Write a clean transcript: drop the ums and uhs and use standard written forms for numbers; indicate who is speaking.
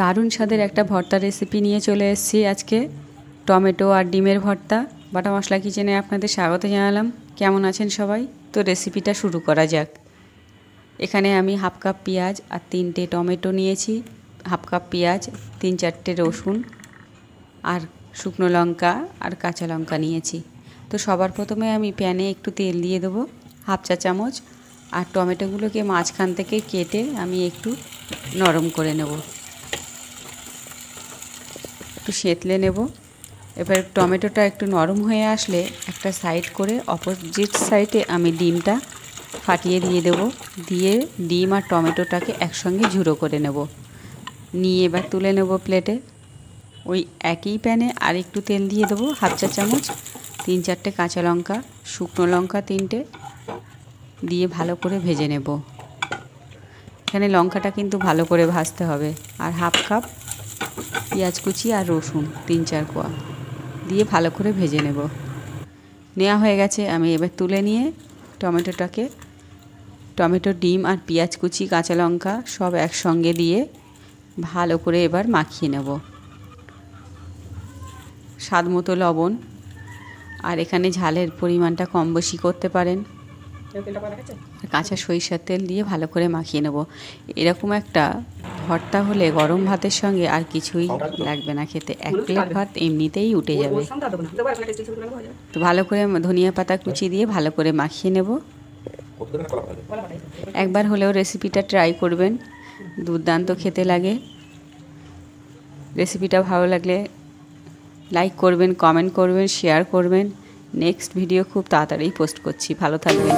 Speaker 1: দারুণ স্বাদের একটা ভর্তা রেসিপি নিয়ে চলে এসেছি আজকে। টমেটো আর ডিমের ভর্তা। বাটা মশলা কিচেনে আপনাদের স্বাগত জানালাম। কেমন আছেন সবাই? তো রেসিপিটা শুরু করা যাক। এখানে আমি হাফ কাপ পেঁয়াজ আর 3টে টমেটো নিয়েছি, হাফ কাপ পেঁয়াজ, 3-4টে রসুন আর শুকনো লঙ্কা আর কাঁচা লঙ্কা নিয়েছি। তো সবার প্রথমে আমি প্যানে একটু তেল দিয়ে দেবো, হাফ চা চামচ। আর টমেটোগুলোকে মাঝখান থেকে কেটে আমি একটু নরম করে নেব, একটু সেঁতলে নেব। এবার টমেটোটা একটু নরম হয়ে আসলে একটা সাইড করে অপোজিট সাইডে আমি ডিমটা ফাটিয়ে দিয়ে দেব। দিয়ে ডিম আর টমেটোটাকে একসঙ্গে ঝুড়ো করে নেব। নিয়ে এবার তুলে নেব প্লেটে। ওই একই প্যানে আর একটু তেল দিয়ে দেবো, হাফ চা চামচ। 3-4টে কাঁচা লঙ্কা, শুকনো লঙ্কা 3টে দিয়ে ভালো করে ভেজে নেব। এখানে লঙ্কাটা কিন্তু ভালো করে ভাজতে হবে। আর হাফ কাপ পেঁয়াজ কুচি আর রসুন 3-4 কোয়া দিয়ে ভালো করে ভেজে নেব। নেওয়া হয়ে গেছে। আমি এবার তুলে নিয়ে টমেটো, ডিম আর পেঁয়াজ কুচি, কাঁচা লঙ্কা সব একসঙ্গে দিয়ে ভালো করে এবার মাখিয়ে নেব। স্বাদ মতো লবণ, আর এখানে ঝালের পরিমাণটা কম বেশি করতে পারেন। কাঁচা সরিষার তেল দিয়ে ভালো করে মাখিয়ে নেব। এরকম একটা ভর্তা হলে গরম ভাতের সঙ্গে আর কিছুই লাগবে না খেতে, 1 প্লেট ভাত এমনিতেই উঠে যাবে। তো ভালো করে ধনিয়া পাতা কুচি দিয়ে ভালো করে মাখিয়ে নেব। একবার হলেও রেসিপিটা ট্রাই করবেন, দুর্দান্ত খেতে লাগে। রেসিপিটা ভালো লাগলে লাইক করবেন, কমেন্ট করবেন, শেয়ার করবেন। নেক্সট ভিডিও খুব তাড়াতাড়ি পোস্ট করছি। ভালো থাকবেন।